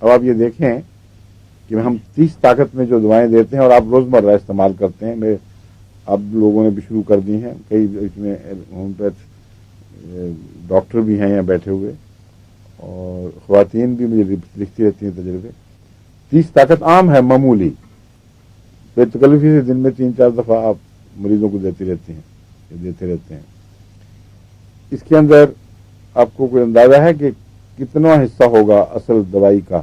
اب آپ یہ دیکھیں کہ ہم 30 طاقت میں جو دعائیں دیتے ہیں اور آپ روزمرہ استعمال کرتے ہیں، میں اب لوگوں نے بھی شروع کر دی ہیں، کئی اس میں ہومیوپیتھ ڈاکٹر بھی ہیں یہاں بیٹھے ہوئے، اور خواتین بھی مجھے لکھتی رہتی ہیں تجربے. 30 طاقت عام ہے، معمولی، بے تکلفی سے دن میں 3-4 دفعہ آپ مریضوں کو دیتے رہتے ہیں. اس کے اندر آپ کو کوئی اندازہ ہے کہ کتنا حصہ ہوگا اصل دوائی کا؟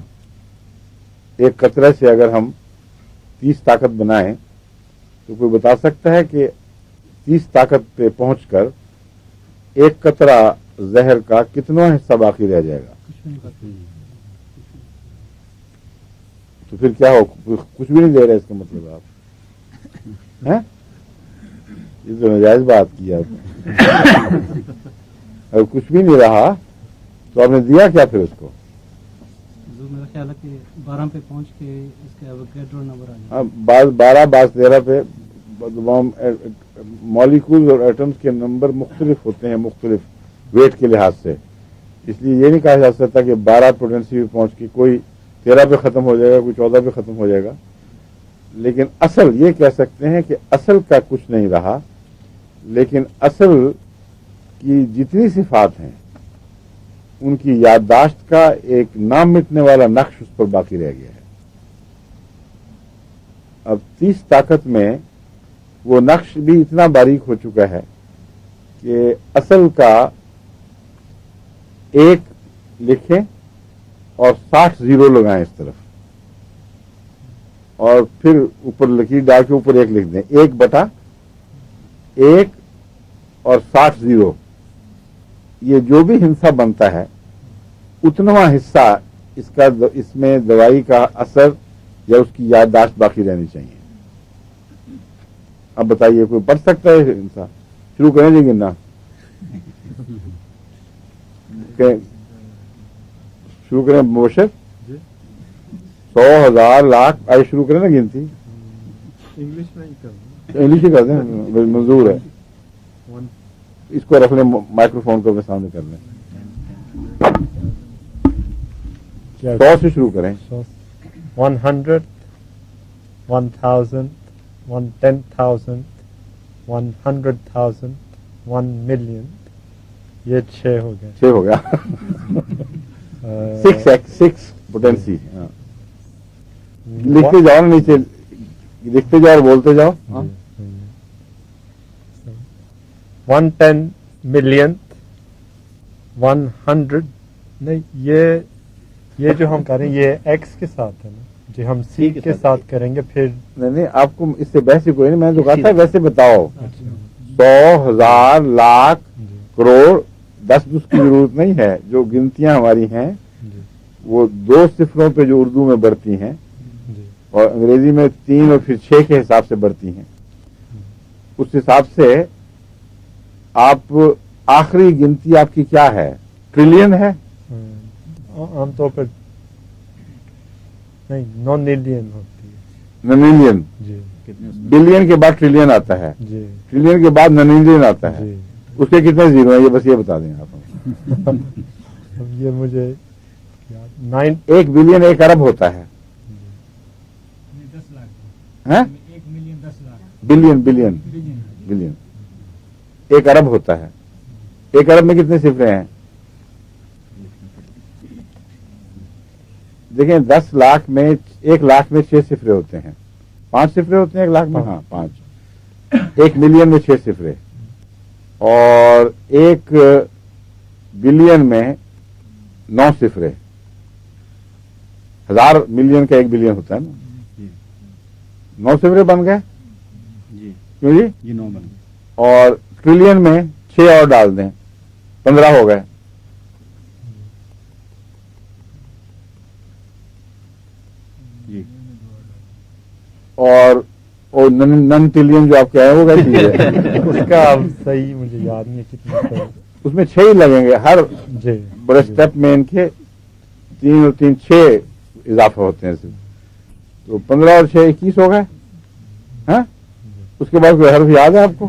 ایک قطرے سے اگر ہم 30 طاقت بنائیں تو کوئی بتا سکتا ہے کہ 30 طاقت پہ پہنچ کر ایک قطرہ زہر کا کتنا حصہ باقی رہ جائے گا؟ تو پھر کیا ہو؟ کچھ بھی نہیں دے رہے اس کا مطلب آپ ہیں؟ یہ تو ناجائز بات کی آپ نے. اگر کچھ بھی نہیں رہا تو آپ نے دیا کیا پھر اس کو؟ میرا خیال ہے کہ 12 پہ پہنچ کے اس کا ایووگیڈرو نمبر آ جائے. ہاں، بعض 12 بعض 13 پہ مالیکولز اور ایٹمز کے نمبر مختلف ہوتے ہیں، مختلف ویٹ کے لحاظ سے. اس لیے یہ نہیں کہا جا سکتا کہ 12 پوٹینسی پہ پہنچ کے کوئی 13 پہ ختم ہو جائے گا، کوئی 14 پہ ختم ہو جائے گا. لیکن اصل یہ کہہ سکتے ہیں کہ اصل کا کچھ نہیں رہا، لیکن اصل کی جتنی صفات ہیں ان کی یادداشت کا ایک نام مٹنے والا نقش اس پر باقی رہ گیا ہے. اب 30 طاقت میں وہ نقش بھی اتنا باریک ہو چکا ہے کہ اصل کا 1 لکھیں اور 60 زیرو لگائیں اس طرف، اور پھر اوپر لکیر ڈال کے اوپر 1 لکھ دیں. 1/1 اور 60 زیرو، یہ جو بھی ہندسہ بنتا ہے اتنا حصہ اس میں دوائی کا اثر یا اس کی یادداشت باقی رہنی چاہیے. اب بتائیے کوئی پڑھ سکتا ہے ہندسہ؟ شروع کریں جی گننا. شروع کریں مبشر. 100 1000 لاکھ آئے شروع کریں نا گنتی. انگلش ہی کر دیں، منظور ہے. اس کو رکھ لیں، مائکرو فون کو اپنے سامنے کر لیں. 100 سے شروع کریں. 100 1000 10,000 100,000 1 million. یہ 6 ہو گیا. 6 ہو گیا. 6 پوٹینسی. لکھتے جاؤ نا نیچے، لکھتے جاؤ اور بولتے جاؤ. 110 million 100. نہیں، یہ جو ہم کریں یہ ایکس کے ساتھ ہے نا جی، ہم سی کے ساتھ کریں گے پھر. نہیں، آپ کو اس سے بحث ہی کوئی نہیں. میں نے تو کہا تھا ویسے بتاؤ. 100 1000 لاکھ کروڑ 10 کی ضرورت نہیں ہے. جو گنتیاں ہماری ہیں وہ 2 صفروں پہ جو اردو میں بڑھتی ہیں اور انگریزی میں 3 اور پھر 6 کے حساب سے بڑھتی ہیں، اس حساب سے آپ آخری گنتی آپ کی کیا ہے؟ ٹریلین ہے عام طور پر. نہیں، نونیلین ہوتی ہے. نونیلین جی. بلین کے بعد ٹریلین آتا ہے. جی. ٹریلین کے بعد نونیلین آتا ہے. جی. اس کے کتنے زیرو ہیں یہ بس یہ بتا دیں آپ. یہ مجھے 1 بلین 1 ارب ہوتا ہے. 10 لاکھ. 1 ملین 10 لاکھ. بلین 1 ارب ہوتا ہے. 1 ارب میں کتنے صفرے ہیں؟ دیکھیں 10 لاکھ میں 1 لاکھ میں 6 صفرے ہوتے ہیں. 5 صفرے ہوتے ہیں 1 لاکھ میں. ہاں 5. 1 ملین میں 6 صفرے، اور 1 بلین میں 9 صفرے. 1000 ملین کا 1 بلین ہوتا ہے نا. 9 صفرے بن گئے. کیوں جی؟ 9 بن گئے. اور ٹریلین میں 6 اور ڈال دیں، 15 ہو گئے. اور نن ٹریلین جو آپ کے آئے ہوگا اس کا صحیح مجھے یاد نہیں ہے کتنا. اس میں 6 ہی لگیں گے ہر جی بڑے اسٹیپ میں. ان کے 3 اور 3 6 اضافہ ہوتے ہیں صرف. تو 15 اور 6 21 ہو گئے. ہاں، اس کے بعد کوئی حرف یاد ہے آپ کو؟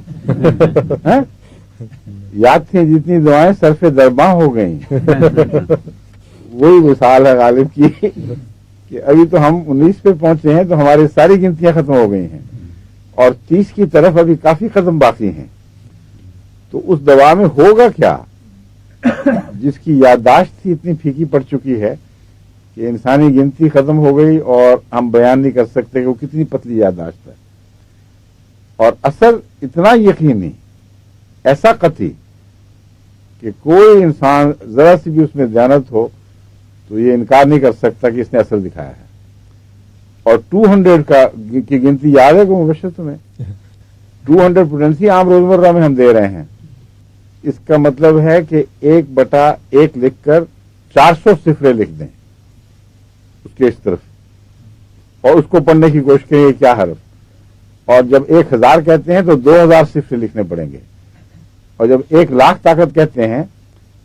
یاد تھیں جتنی دعائیں صرف درباں ہو گئیں. وہی مثال ہے غالب کی کہ ابھی تو ہم 19 پہ پہنچے ہیں تو ہماری ساری گنتیاں ختم ہو گئی ہیں اور 30 کی طرف ابھی کافی قدم باقی ہیں. تو اس دوا میں ہوگا کیا جس کی یادداشت ہی اتنی پھیکی پڑ چکی ہے کہ انسانی گنتی ختم ہو گئی اور ہم بیان نہیں کر سکتے کہ وہ کتنی پتلی یادداشت ہے. اور اثر اتنا یقینی، ایسا قطعی کہ کوئی انسان ذرا سی بھی اس میں دیانت ہو تو یہ انکار نہیں کر سکتا کہ اس نے اثر دکھایا ہے. اور 200 کی گنتی یاد ہے کہ مبشر تمہیں 200 پوٹینسی عام روزمرہ میں ہم دے رہے ہیں. اس کا مطلب ہے کہ 1/1 لکھ کر 400 صفریں لکھ دیں اس کے اس طرف اور اس کو پڑھنے کی کوشش کریں کیا حرف. اور جب 1000 کہتے ہیں تو 2000 صفریں لکھنے پڑیں گے. اور جب 1,00,000 طاقت کہتے ہیں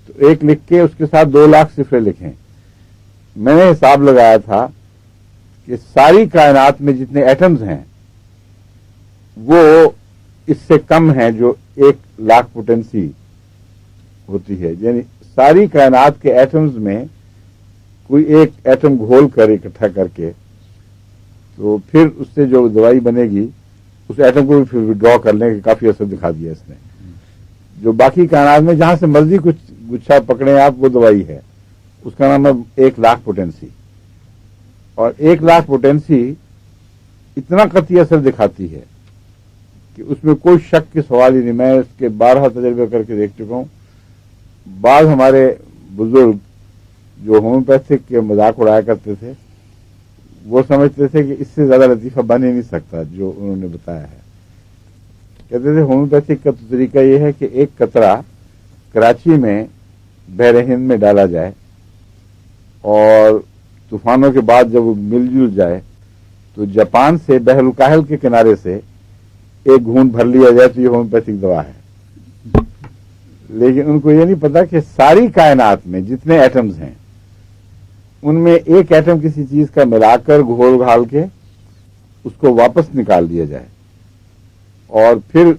تو 1 لکھ کے اس کے ساتھ 2,00,000 صفریں لکھیں. میں نے حساب لگایا تھا کہ ساری کائنات میں جتنے ایٹمز ہیں وہ اس سے کم ہیں جو 1,00,000 پوٹینسی ہوتی ہے. یعنی ساری کائنات کے ایٹمز میں کوئی ایک ایٹم گھول کر اکٹھا کر کے تو پھر اس سے جو دوائی بنے گی اس ایٹم کو بھی پھر ڈرا کر لیں کہ کافی اثر دکھا دیا اس نے. جو باقی کائنات میں جہاں سے مرضی کچھ گچھا پکڑیں آپ وہ دوائی ہے، اس کا نام ہے 1,00,000 پوٹینسی. اور 1,00,000 پوٹینسی اتنا قطعی اثر دکھاتی ہے کہ اس میں کوئی شک کی سوال ہی نہیں. میں اس کے 12 تجربے کر کے دیکھ چکا ہوں. بعض ہمارے بزرگ جو ہومیوپیتھک کے مذاق اڑایا کرتے تھے وہ سمجھتے تھے کہ اس سے زیادہ لطیفہ بن ہی نہیں سکتا جو انہوں نے بتایا ہے. کہتے تھے ہومیوپیتھک کا تو طریقہ یہ ہے کہ ایک قطرہ کراچی میں بحر ہند میں ڈالا جائے اور طوفانوں کے بعد جب وہ مل جل جائے تو جاپان سے بحر الکاہل کے کنارے سے ایک گھونٹ بھر لیا جائے تو یہ ہومیوپیتھک دوا ہے. لیکن ان کو یہ نہیں پتا کہ ساری کائنات میں جتنے ایٹمز ہیں ان میں ایک ایٹم کسی چیز کا ملا کر گھول گھال کے اس کو واپس نکال دیا جائے اور پھر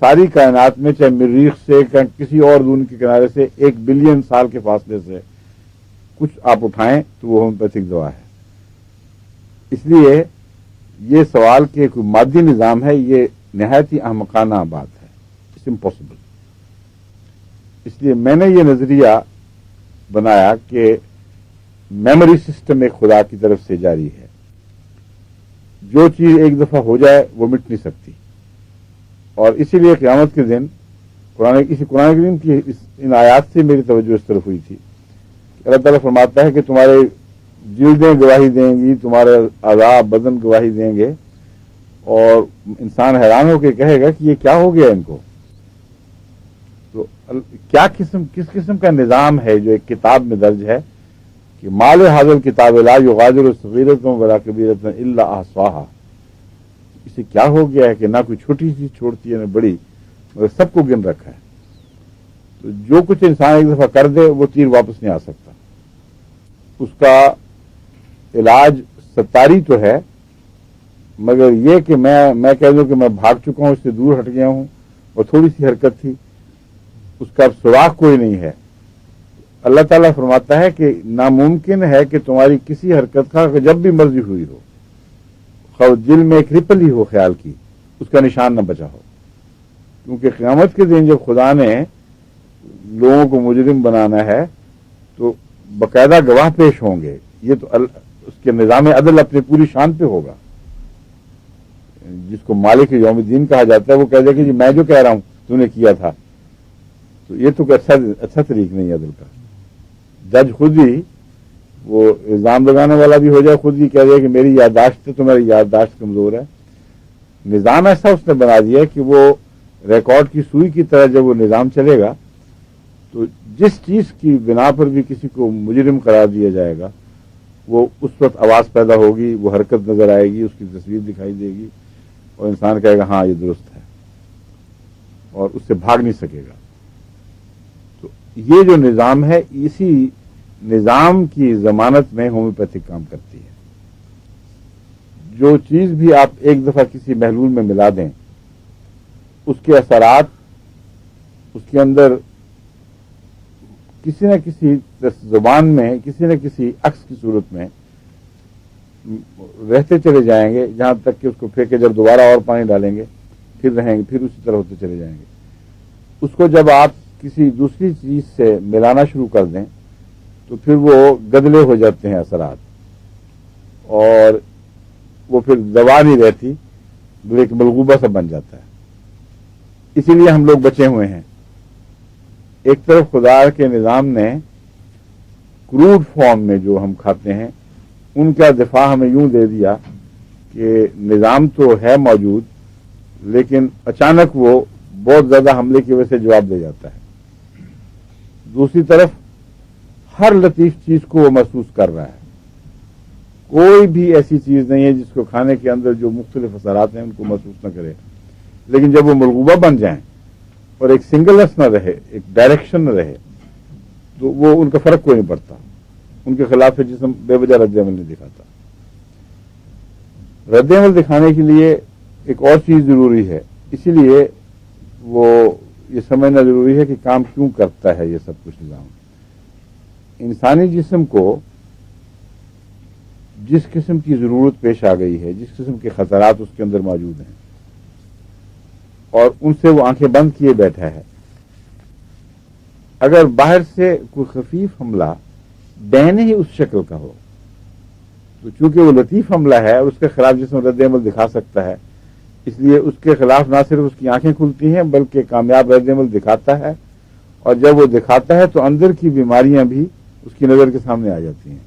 ساری کائنات میں چاہے مریخ سے کسی اور دون کے کنارے سے 1 بلین سال کے فاصلے سے کچھ آپ اٹھائیں تو وہ ہومیوپیتھک دوا ہے. اس لیے یہ سوال کہ کوئی مادی نظام ہے یہ نہایت ہی احمقانہ بات ہے. It's impossible. اس لیے میں نے یہ نظریہ بنایا کہ میموری سسٹم ایک خدا کی طرف سے جاری ہے. جو چیز ایک دفعہ ہو جائے وہ مٹ نہیں سکتی. اور اسی لیے قیامت کے دن قرآن کریم کی ان آیات سے میری توجہ اس طرف ہوئی تھی. اللہ تعالیٰ فرماتا ہے کہ تمہارے جلدیں گواہی دیں گی، تمہارے اعضاء بدن گواہی دیں گے اور انسان حیران ہو کے کہے گا کہ یہ کیا ہو گیا ان کو. تو کس قسم کا نظام ہے جو ایک کتاب میں درج ہے کہ مال حاضر کتاب لا یغادر صغیرۃ ولا کبیرۃ الا احصاها. اسے کیا ہو گیا ہے کہ نہ کوئی چھوٹی چیز چھوڑتی ہے نہ بڑی، مگر سب کو گن رکھا ہے. تو جو کچھ انسان ایک دفعہ کر دے وہ تیر واپس نہیں آ سکتا. اس کا علاج ستاری تو ہے، مگر یہ کہ میں کہہ دوں کہ میں بھاگ چکا ہوں، اس سے دور ہٹ گیا ہوں اور تھوڑی سی حرکت تھی، اس کا سراغ کوئی نہیں ہے. اللہ تعالیٰ فرماتا ہے کہ ناممکن ہے کہ تمہاری کسی حرکت کا جب بھی مرضی ہوئی ہو، دل میں ایک رپل ہی ہو خیال کی، اس کا نشان نہ بچا ہو. کیونکہ قیامت کے دن جب خدا نے لوگوں کو مجرم بنانا ہے تو باقاعدہ گواہ پیش ہوں گے. یہ تو اس کے نظام عدل اپنی پوری شان پہ ہوگا. جس کو مالک یوم الدین کہا جاتا ہے وہ کہہ دے کہ جی میں جو کہہ رہا ہوں تو نے کیا تھا. تو یہ تو اچھا طریق نہیں ہے عدل کا. جج خود ہی وہ الزام لگانے والا بھی ہو جائے، خود ہی کہہ دے کہ میری یادداشت تو میری یادداشت کمزور ہے. نظام ایسا اس نے بنا دیا کہ وہ ریکارڈ کی سوئی کی طرح جب وہ نظام چلے گا تو جس چیز کی بنا پر بھی کسی کو مجرم قرار دیا جائے گا وہ اس وقت آواز پیدا ہوگی، وہ حرکت نظر آئے گی، اس کی تصویر دکھائی دے گی اور انسان کہے گا ہاں یہ درست ہے اور اس سے بھاگ نہیں سکے گا. تو یہ جو نظام ہے اسی نظام کی ضمانت میں ہومیوپیتھک کام کرتی ہے. جو چیز بھی آپ ایک دفعہ کسی محلول میں ملا دیں اس کے اثرات اس کے اندر کسی نہ کسی زبان میں کسی نہ کسی عکس کی صورت میں رہتے چلے جائیں گے، جہاں تک کہ اس کو پھینکے جب دوبارہ اور پانی ڈالیں گے پھر رہیں گے، پھر اسی طرح ہوتے چلے جائیں گے. اس کو جب آپ کسی دوسری چیز سے ملانا شروع کر دیں تو پھر وہ گدلے ہو جاتے ہیں اثرات، اور وہ پھر دوا نہیں رہتی، ایک ملغوبہ سا بن جاتا ہے. اسی لیے ہم لوگ بچے ہوئے ہیں. ایک طرف خدا کے نظام نے کروڈ فارم میں جو ہم کھاتے ہیں ان کا دفاع ہمیں یوں دے دیا کہ نظام تو ہے موجود، لیکن اچانک وہ بہت زیادہ حملے کی وجہ سے جواب دے جاتا ہے. دوسری طرف ہر لطیف چیز کو وہ محسوس کر رہا ہے. کوئی بھی ایسی چیز نہیں ہے جس کو کھانے کے اندر جو مختلف اثرات ہیں ان کو محسوس نہ کرے. لیکن جب وہ ملغوبہ بن جائیں اور ایک سنگلنس نہ رہے، ایک ڈائریکشن نہ رہے، تو وہ ان کا فرق کوئی نہیں پڑتا. ان کے خلاف جسم بے وجہ رد عمل نہیں دکھاتا. رد عمل دکھانے کے لیے ایک اور چیز ضروری ہے، اسی لیے وہ یہ سمجھنا ضروری ہے کہ کام کیوں کرتا ہے یہ سب کچھ نظام. انسانی جسم کو جس قسم کی ضرورت پیش آ گئی ہے، جس قسم کے خطرات اس کے اندر موجود ہیں، اور ان سے وہ آنکھیں بند کیے بیٹھا ہے. اگر باہر سے کوئی خفیف حملہ بہنے ہی اس شکل کا ہو تو چونکہ وہ لطیف حملہ ہے اور اس کے خلاف جسم رد عمل دکھا سکتا ہے، اس لیے اس کے خلاف نہ صرف اس کی آنکھیں کھلتی ہیں بلکہ کامیاب رد عمل دکھاتا ہے. اور جب وہ دکھاتا ہے تو اندر کی بیماریاں بھی اس کی نظر کے سامنے آ جاتی ہیں.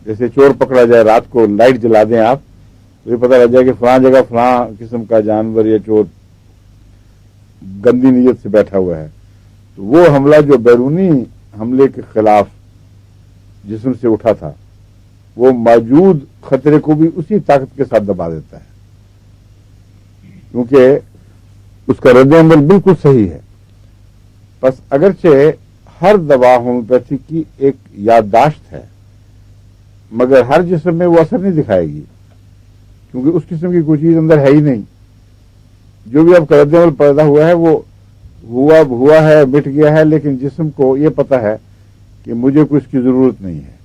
جیسے چور پکڑا جائے، رات کو لائٹ جلا دیں آپ تو یہ پتہ لگ جائے کہ فلاں جگہ فلاں قسم کا جانور یا چور گندی نیت سے بیٹھا ہوا ہے. تو وہ حملہ جو بیرونی حملے کے خلاف جسم سے اٹھا تھا وہ موجود خطرے کو بھی اسی طاقت کے ساتھ دبا دیتا ہے، کیونکہ اس کا رد عمل بالکل صحیح ہے. بس اگرچہ ہر دوا ہومیوپیتھی کی ایک یادداشت ہے، مگر ہر جسم میں وہ اثر نہیں دکھائے گی، کیونکہ اس قسم کی کوئی چیز اندر ہے ہی نہیں. جو بھی اب رد عمل پیدا ہوا ہے وہ ہوا ہے، مٹ گیا ہے، لیکن جسم کو یہ پتا ہے کہ مجھے کوئی اس کی ضرورت نہیں ہے.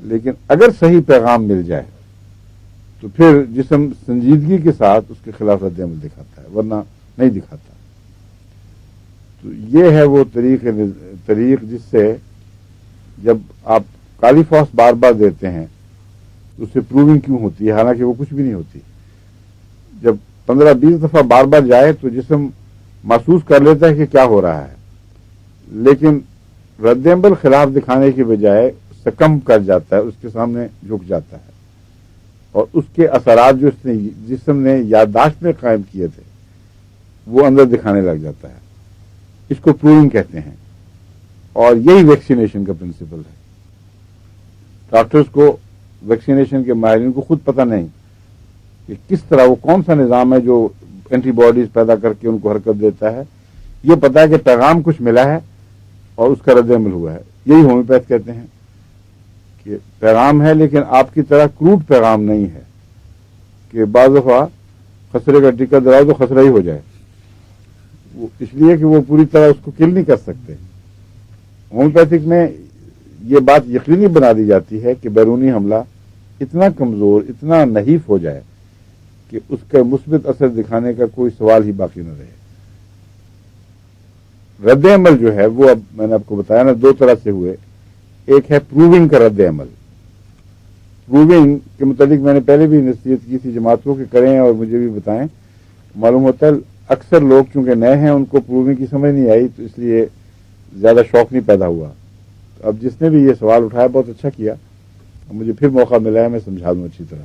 لیکن اگر صحیح پیغام مل جائے تو پھر جسم سنجیدگی کے ساتھ اس کے خلاف رد عمل دکھاتا ہے، ورنہ نہیں دکھاتا. تو یہ ہے وہ طریق جس سے جب آپ کالی فاس بار بار دیتے ہیں تو اس سے پروونگ کیوں ہوتی ہے، حالانکہ وہ کچھ بھی نہیں ہوتی. جب 15-20 دفعہ بار بار جائے تو جسم محسوس کر لیتا ہے کہ کیا ہو رہا ہے، لیکن رد عمل خلاف دکھانے کے بجائے سکم کر جاتا ہے، اس کے سامنے جھک جاتا ہے، اور اس کے اثرات جو اس نے جسم نے یادداشت میں قائم کیے تھے وہ اندر دکھانے لگ جاتا ہے. اس کو پروونگ کہتے ہیں، اور یہی ویکسینیشن کا پرنسپل ہے. ڈاکٹرز کو، ویکسینیشن کے ماہرین کو خود پتہ نہیں کہ کس طرح وہ کون سا نظام ہے جو اینٹی باڈیز پیدا کر کے ان کو حرکت دیتا ہے. یہ پتا ہے کہ پیغام کچھ ملا ہے اور اس کا رد عمل ہوا ہے. یہی ہومیوپیتھ کہتے ہیں کہ پیغام ہے لیکن آپ کی طرح کروڈ پیغام نہیں ہے کہ بعض دفعہ خسرے کا ٹیکہ دلاؤ تو خسرہ ہی ہو جائے. اس لیے کہ وہ پوری طرح اس کو کل نہیں کر سکتے. ہومیوپیتھک میں یہ بات یقینی بنا دی جاتی ہے کہ بیرونی حملہ اتنا کمزور، اتنا نحیف ہو جائے کہ اس کا مثبت اثر دکھانے کا کوئی سوال ہی باقی نہ رہے. رد عمل جو ہے وہ اب میں نے آپ کو بتایا نا 2 طرح سے ہوئے. ایک ہے پروونگ کا رد عمل. پروونگ کے متعلق میں نے پہلے بھی نصیحت کی تھی جماعتوں کے کریں اور مجھے بھی بتائیں. معلوم ہوتا ہے اکثر لوگ چونکہ نئے ہیں ان کو پروونگ کی سمجھ نہیں آئی، تو اس لیے زیادہ شوق نہیں پیدا ہوا. اب جس نے بھی یہ سوال اٹھایا بہت اچھا کیا، مجھے پھر موقع ملا ہے میں سمجھا دوں اچھی طرح.